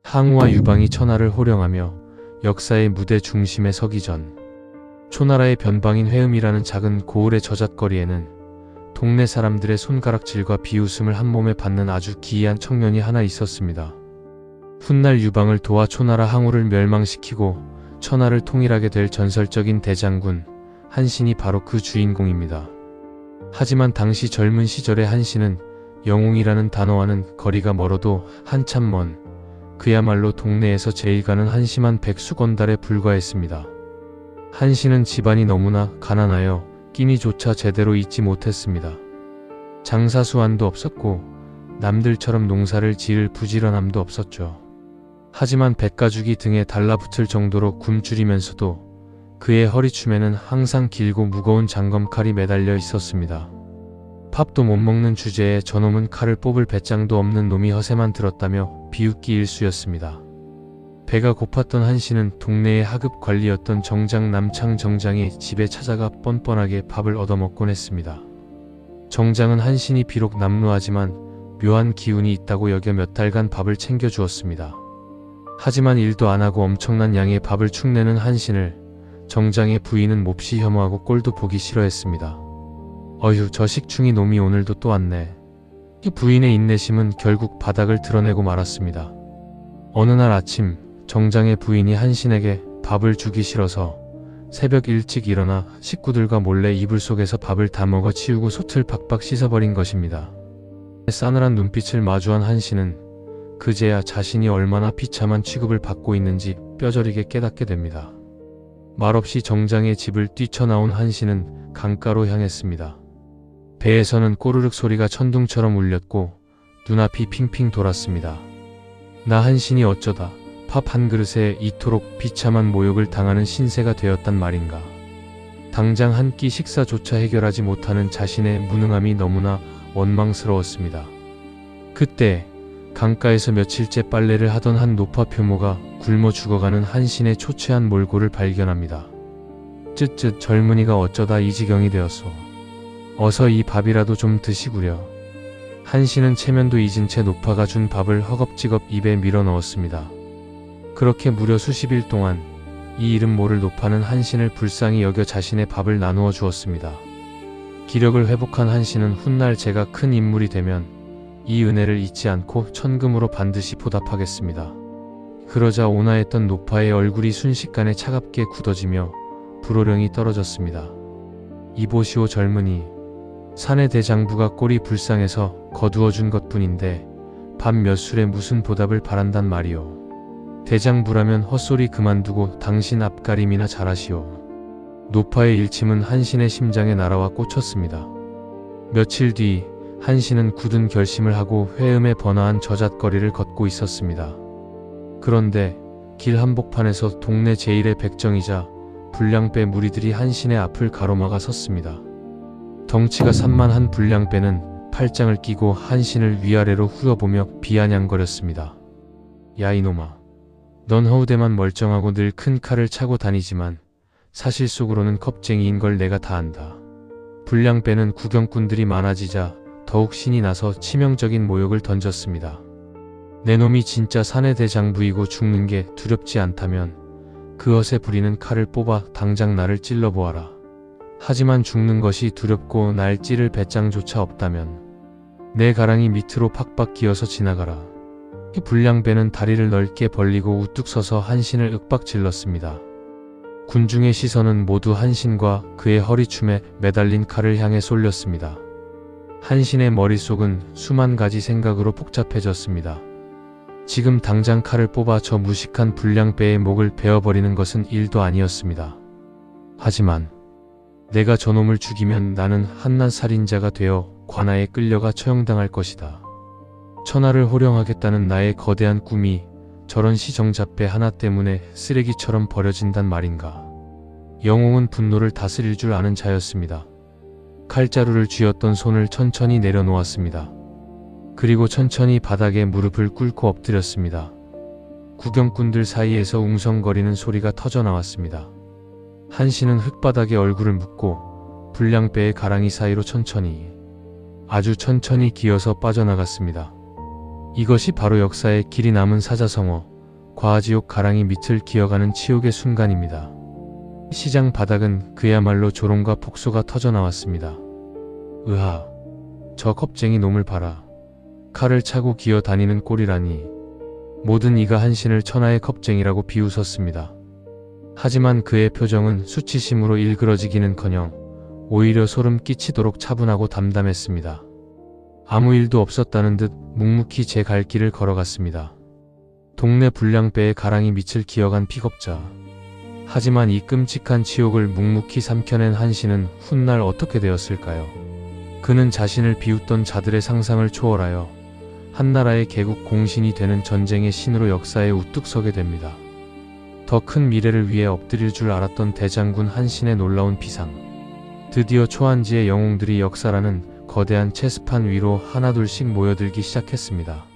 항우와 유방이 천하를 호령하며 역사의 무대 중심에 서기 전 초나라의 변방인 회음이라는 작은 고을의 저잣거리에는 동네 사람들의 손가락질과 비웃음을 한 몸에 받는 아주 기이한 청년이 하나 있었습니다. 훗날 유방을 도와 초나라 항우를 멸망시키고 천하를 통일하게 될 전설적인 대장군 한신이 바로 그 주인공입니다. 하지만 당시 젊은 시절의 한신은 영웅이라는 단어와는 거리가 멀어도 한참 먼 그야말로 동네에서 제일 가는 한심한 백수건달에 불과했습니다. 한신은 집안이 너무나 가난하여 끼니조차 제대로 잊지 못했습니다. 장사수완도 없었고 남들처럼 농사를 지을 부지런함도 없었죠. 하지만 백가죽이 등에 달라붙을 정도로 굶주리면서도 그의 허리춤에는 항상 길고 무거운 장검칼이 매달려 있었습니다. 밥도 못 먹는 주제에 저놈은 칼을 뽑을 배짱도 없는 놈이 허세만 들었다며 비웃기 일쑤였습니다. 배가 고팠던 한신은 동네의 하급 관리였던 정장 남창 정장의 집에 찾아가 뻔뻔하게 밥을 얻어먹곤 했습니다. 정장은 한신이 비록 남루하지만 묘한 기운이 있다고 여겨 몇 달간 밥을 챙겨주었습니다. 하지만 일도 안하고 엄청난 양의 밥을 축내는 한신을 정장의 부인은 몹시 혐오하고 꼴도 보기 싫어했습니다. 어휴, 저 식충이 놈이 오늘도 또 왔네. 이 부인의 인내심은 결국 바닥을 드러내고 말았습니다. 어느 날 아침 정장의 부인이 한신에게 밥을 주기 싫어서 새벽 일찍 일어나 식구들과 몰래 이불 속에서 밥을 다 먹어 치우고 솥을 박박 씻어버린 것입니다. 싸늘한 눈빛을 마주한 한신은 그제야 자신이 얼마나 비참한 취급을 받고 있는지 뼈저리게 깨닫게 됩니다. 말없이 정장의 집을 뛰쳐나온 한신은 강가로 향했습니다. 배에서는 꼬르륵 소리가 천둥처럼 울렸고 눈앞이 핑핑 돌았습니다. 나 한신이 어쩌다 밥 한 그릇에 이토록 비참한 모욕을 당하는 신세가 되었단 말인가. 당장 한 끼 식사조차 해결하지 못하는 자신의 무능함이 너무나 원망스러웠습니다. 그때 강가에서 며칠째 빨래를 하던 한 노파 표모가 굶어 죽어가는 한신의 초췌한 몰골을 발견합니다. 쯧쯧, 젊은이가 어쩌다 이 지경이 되었소. 어서 이 밥이라도 좀 드시구려. 한신은 체면도 잊은 채 노파가 준 밥을 허겁지겁 입에 밀어 넣었습니다. 그렇게 무려 수십일 동안 이 이름 모를 노파는 한신을 불쌍히 여겨 자신의 밥을 나누어 주었습니다. 기력을 회복한 한신은 훗날 제가 큰 인물이 되면 이 은혜를 잊지 않고 천금으로 반드시 보답하겠습니다. 그러자 온화했던 노파의 얼굴이 순식간에 차갑게 굳어지며 불호령이 떨어졌습니다. 이보시오 젊은이, 사내 대장부가 꼴이 불쌍해서 거두어준 것뿐인데 밥 몇 술에 무슨 보답을 바란단 말이오. 대장부라면 헛소리 그만두고 당신 앞가림이나 잘하시오. 노파의 일침은 한신의 심장에 날아와 꽂혔습니다. 며칠 뒤 한신은 굳은 결심을 하고 회음에 번화한 저잣거리를 걷고 있었습니다. 그런데 길 한복판에서 동네 제일의 백정이자 불량배 무리들이 한신의 앞을 가로막아 섰습니다. 덩치가 산만한 불량배는 팔짱을 끼고 한신을 위아래로 후려보며 비아냥거렸습니다. 야 이놈아, 넌 허우대만 멀쩡하고 늘 큰 칼을 차고 다니지만 사실 속으로는 겁쟁이인 걸 내가 다 안다. 불량배는 구경꾼들이 많아지자 더욱 신이 나서 치명적인 모욕을 던졌습니다. 내 놈이 진짜 사내 대장부이고 죽는 게 두렵지 않다면 그 헛에 부리는 칼을 뽑아 당장 나를 찔러보아라. 하지만 죽는 것이 두렵고 날 찌를 배짱조차 없다면 내 가랑이 밑으로 팍팍 기어서 지나가라. 불량배는 다리를 넓게 벌리고 우뚝 서서 한신을 윽박질렀습니다. 군중의 시선은 모두 한신과 그의 허리춤에 매달린 칼을 향해 쏠렸습니다. 한신의 머릿속은 수만 가지 생각으로 복잡해졌습니다. 지금 당장 칼을 뽑아 저 무식한 불량배의 목을 베어버리는 것은 일도 아니었습니다. 하지만 내가 저놈을 죽이면 나는 한낱 살인자가 되어 관아에 끌려가 처형당할 것이다. 천하를 호령하겠다는 나의 거대한 꿈이 저런 시정잡배 하나 때문에 쓰레기처럼 버려진단 말인가. 영웅은 분노를 다스릴 줄 아는 자였습니다. 칼자루를 쥐었던 손을 천천히 내려놓았습니다. 그리고 천천히 바닥에 무릎을 꿇고 엎드렸습니다. 구경꾼들 사이에서 웅성거리는 소리가 터져나왔습니다. 한신은 흙바닥에 얼굴을 묻고 불량배의 가랑이 사이로 천천히, 아주 천천히 기어서 빠져나갔습니다. 이것이 바로 역사의 길이 남은 사자성어 과지옥 가랑이 밑을 기어가는 치욕의 순간입니다. 시장 바닥은 그야말로 조롱과 폭소가 터져나왔습니다. 으하, 저 겁쟁이 놈을 봐라. 칼을 차고 기어 다니는 꼴이라니. 모든 이가 한신을 천하의 겁쟁이라고 비웃었습니다. 하지만 그의 표정은 수치심으로 일그러지기는커녕 오히려 소름 끼치도록 차분하고 담담했습니다. 아무 일도 없었다는 듯 묵묵히 제 갈 길을 걸어갔습니다. 동네 불량배의 가랑이 밑을 기어간 픽업자. 하지만 이 끔찍한 치욕을 묵묵히 삼켜낸 한신은 훗날 어떻게 되었을까요? 그는 자신을 비웃던 자들의 상상을 초월하여 한나라의 개국 공신이 되는 전쟁의 신으로 역사에 우뚝 서게 됩니다. 더 큰 미래를 위해 엎드릴 줄 알았던 대장군 한신의 놀라운 비상. 드디어 초안지의 영웅들이 역사라는 거대한 체스판 위로 하나둘씩 모여들기 시작했습니다.